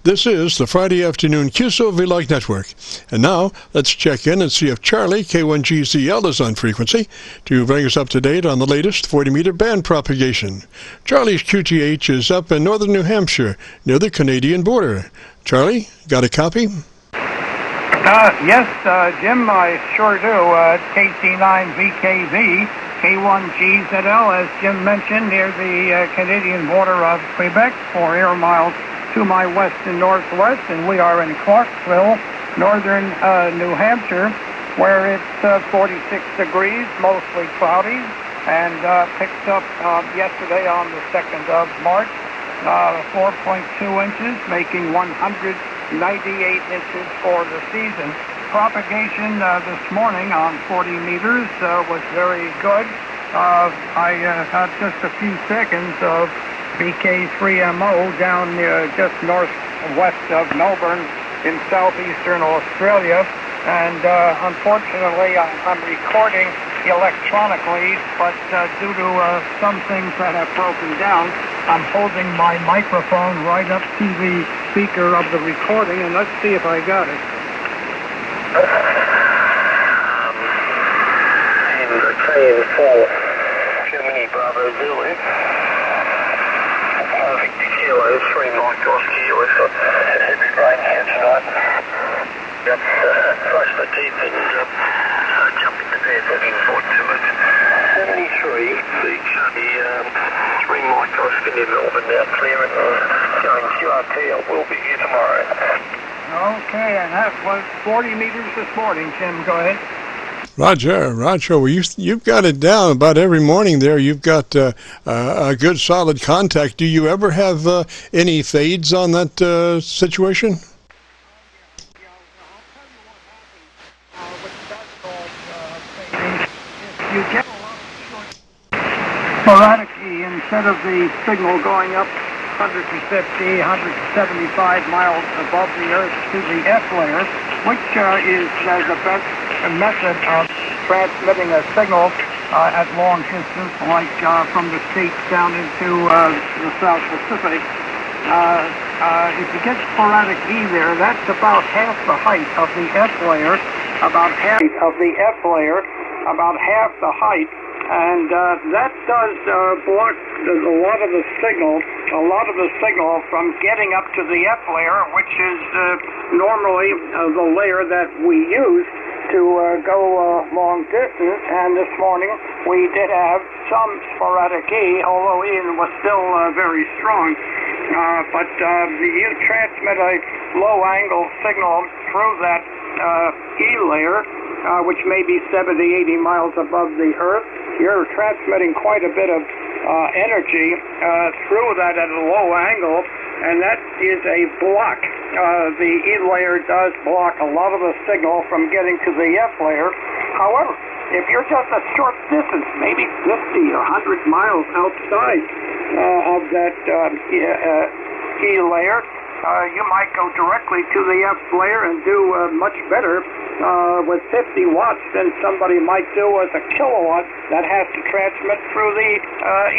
This is the Friday afternoon Qso-Vlog network. And now, let's check in and see if CHARLEY-K1GZL is on frequency to bring us up to date on the latest 40-meter band propagation. Charlie's QTH is up in northern New Hampshire, near the Canadian border. Charlie, got a copy? Yes, Jim, I sure do. KC9VKV, K1GZL, as Jim mentioned, near the Canadian border of Quebec, 4 air miles to my west and northwest, and we are in Clarksville, northern New Hampshire, where it's 46 degrees, mostly cloudy, and picked up yesterday on the 2nd of March, 4.2 inches, making 198 inches for the season. Propagation this morning on 40 meters was very good. I had just a few seconds of VK3MO down just northwest of Melbourne in southeastern Australia, and unfortunately I'm recording electronically, but due to some things that have broken down, I'm holding my microphone right up to the speaker of the recording, and let's see if I got it. In the TN4, Germany Bravo Zulu. Perfect kilo, 3 micros kilo, so heavy rain here tonight. Yep, brush the teeth and jump into bed, looking forward to it. 73, beach, the 3 micros in Melbourne now clear and going QRT, I will be here tomorrow. Okay, and that was 40 meters this morning, Tim, go ahead. Roger. Well, you've got it down about every morning there. You've got a good solid contact. Do you ever have any fades on that situation? You get a lot of short sporadically, instead of the signal going up 150, 175 miles above the Earth to the F layer, which is the best method of transmitting a signal at long distance, like from the States down into the South Pacific. If you get sporadic E there, that's about half the height of the F layer, about half the height, and that does block a lot of the signal from getting up to the F layer, which is normally the layer that we use to go long distance. And this morning we did have some sporadic E, although Ian was still very strong. But you transmit a low angle signal through that E layer, which may be 70, 80 miles above the Earth. You're transmitting quite a bit of energy through that at a low angle, and that is a block. The E layer does block a lot of the signal from getting to the F layer. However, if you're just a short distance, maybe 50 or 100 miles outside of that E layer, you might go directly to the F layer and do much better with 50 watts than somebody might do with a kilowatt that has to transmit through the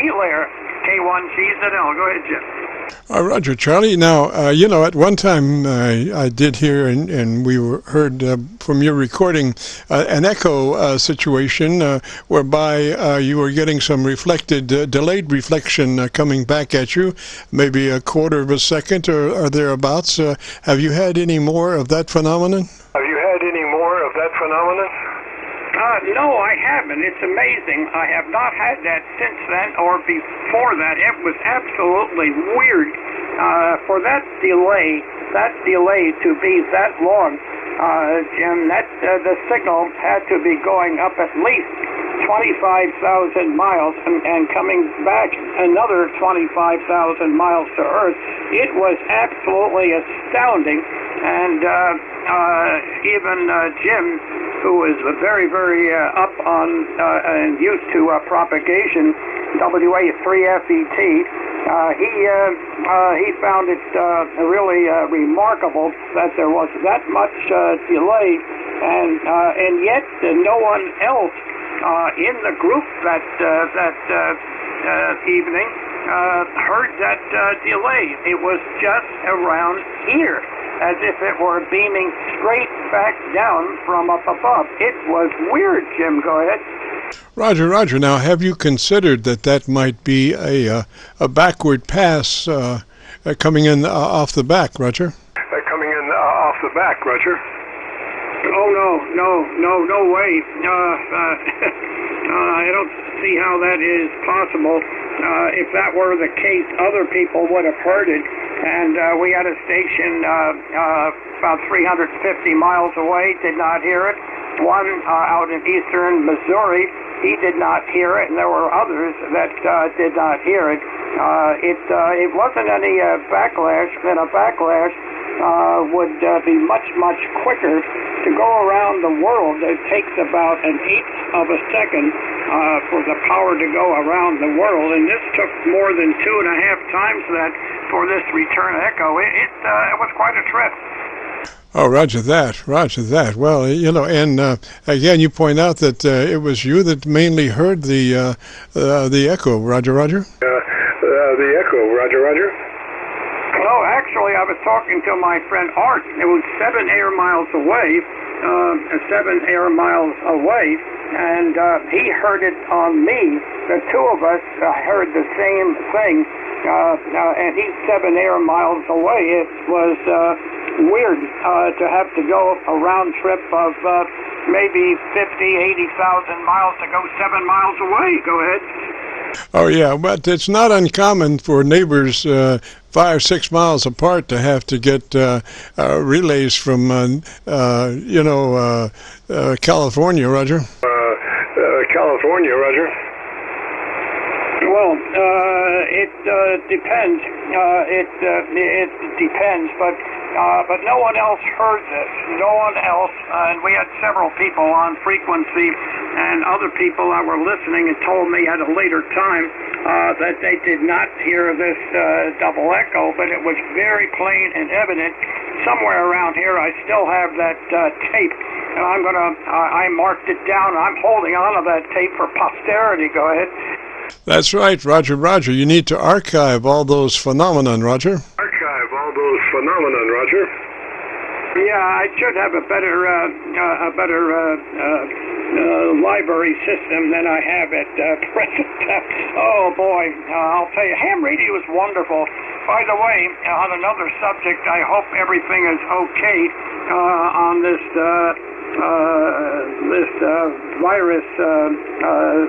E layer. K1GZL. Go ahead, Jim. Roger, Charlie. Now, at one time I did hear, and we heard from your recording, an echo situation whereby you were getting some delayed reflection coming back at you, maybe a quarter of a second or thereabouts. Have you had any more of that phenomenon? No, I haven't. It's amazing. I have not had that since then or before that. It was absolutely weird for that delay to be that long, Jim. The signal had to be going up at least 25,000 miles and coming back another 25,000 miles to Earth. It was absolutely astounding, and even Jim, who is very, very up on and used to propagation, WA3FET, he found it really remarkable that there was that much delay, and yet no one else in the group that evening heard that delay. It was just around here, as if it were beaming straight back down from up above. It was weird, Jim. Go ahead. Roger, Roger. Now, have you considered that might be a backward pass coming in off the back, Roger? Coming in off the back, Roger. Oh, no way. I don't see how that is possible. If that were the case, other people would have heard it. And we had a station about 350 miles away, did not hear it. One out in eastern Missouri, he did not hear it, and there were others that did not hear it. It wasn't any backlash, and a backlash would be much quicker to go around the world. It takes about an eighth of a second for the power to go around the world, and this took more than 2.5 times that for this return echo. It was quite a trip. Oh, roger that, roger that. Well, you know, and again, you point out that it was you that mainly heard the echo. Roger, Roger. The echo. Roger, Roger. Well, actually, I was talking to my friend Art. It was 7 air miles away, and he heard it on me. The two of us heard the same thing, and he's 7 air miles away. It was weird to have to go a round trip of maybe 80,000 miles to go 7 miles away. Go ahead. Oh, yeah, but it's not uncommon for neighbors 5 or 6 miles apart to have to get relays from, California, Roger. California, Roger. Well, it depends. It depends, but no one else heard this. No one else, and we had several people on frequency, and other people that were listening and told me at a later time that they did not hear this double echo, but it was very plain and evident. Somewhere around here, I still have that tape, and I marked it down. I'm holding on to that tape for posterity. Go ahead. That's right, Roger, Roger. You need to archive all those phenomenon, Roger. Archive all those phenomenon, Roger. Yeah, I should have a better library system than I have at present. Oh boy, I'll tell you, ham radio is wonderful. By the way, on another subject, I hope everything is okay on this virus,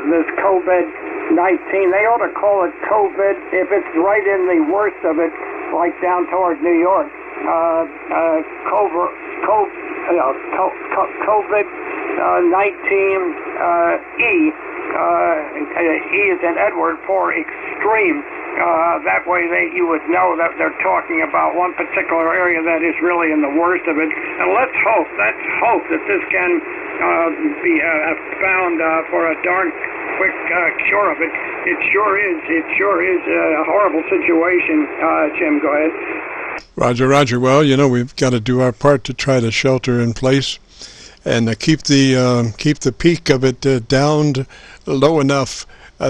this COVID-19. They ought to call it COVID if it's right in the worst of it, like down toward New York. COVID-19 E. E is an Edward for extreme. That way you would know that they're talking about one particular area that is really in the worst of it. And let's hope that this can be found for a darn quick cure of it. It sure is a horrible situation. Jim, go ahead. Roger, Roger. Well, you know, we've got to do our part to try to shelter in place and keep the peak of it down low enough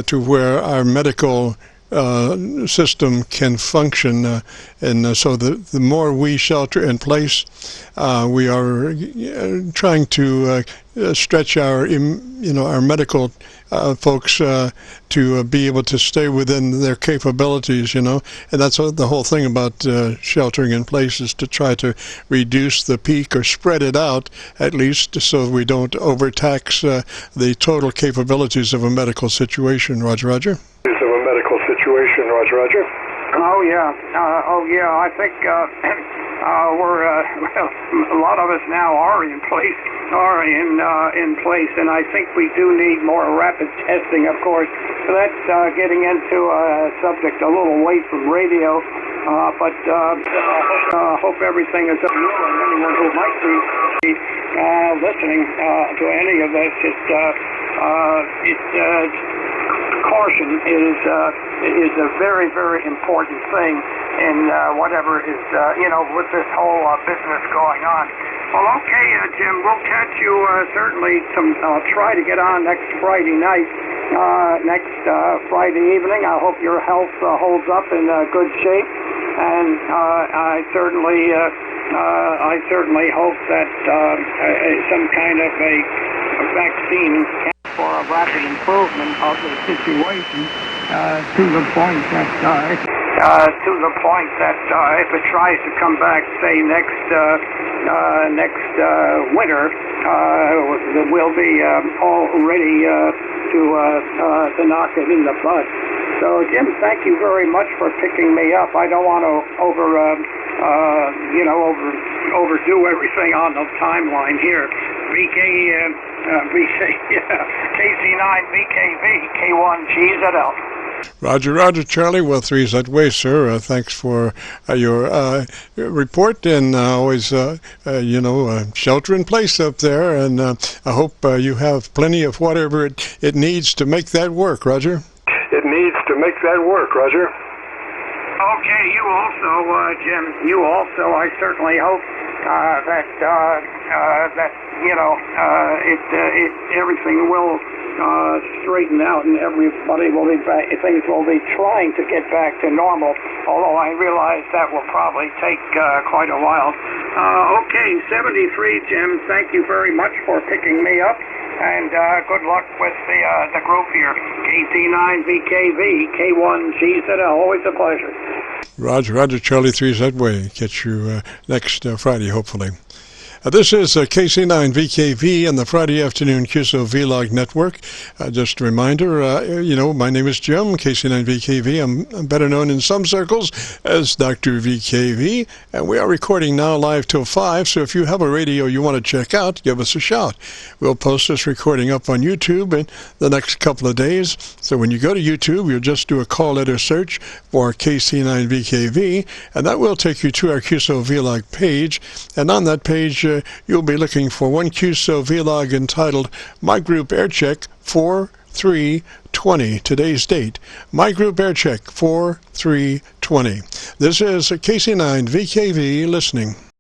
to where our medical system can function, and so the more we shelter in place, we are trying to stretch our medical folks to be able to stay within their capabilities, and that's the whole thing about sheltering in place, is to try to reduce the peak or spread it out at least, so we don't overtax the total capabilities of a medical situation. Roger, Roger. Situation, Roger, Roger. Oh yeah. I think we're a lot of us now are in place, and I think we do need more rapid testing. Of course, so that's getting into a subject a little away from radio, but hope everything is okay. And anyone who might be listening to any of this, caution is a very, very important thing in whatever is, with this whole business going on. Well, okay, Jim, we'll catch you certainly. Try to get on next Friday night next Friday evening. I hope your health holds up in good shape, and I certainly hope that some kind of a vaccine for a rapid improvement of the situation to the point that if it tries to come back, say next winter, we'll be all ready to knock it in the bud. So, Jim, thank you very much for picking me up. I don't want to overdo everything on the timeline here. KC9VKV, K1GZL. Roger, Charlie. Well, three's that way, sir. Thanks for your report, and always, shelter in place up there. And I hope you have plenty of whatever it needs to make that work, Roger. It needs to make that work, Roger. Okay, you also, Jim. You also. I certainly hope that everything will straighten out, and everybody will be back. Things will be trying to get back to normal. Although I realize that will probably take quite a while. Okay, 73, Jim. Thank you very much for picking me up, and good luck with the group here. KC9VKV, K1GZL. Always a pleasure. Roger, Charlie, three's that way. Catch you next Friday, hopefully. This is KC9VKV and the Friday Afternoon Qso-Vlog Network. Just a reminder, my name is Jim, KC9VKV. I'm better known in some circles as Dr. VKV, and we are recording now live till 5, so if you have a radio you want to check out, give us a shout. We'll post this recording up on YouTube in the next couple of days, so when you go to YouTube, you'll just do a call letter search for KC9VKV, and that will take you to our Qso-Vlog page, and on that page, you'll be looking for one Qso-Vlog entitled My Group Aircheck 4320. Today's date, My Group Aircheck 4320. This is KC9VKV listening.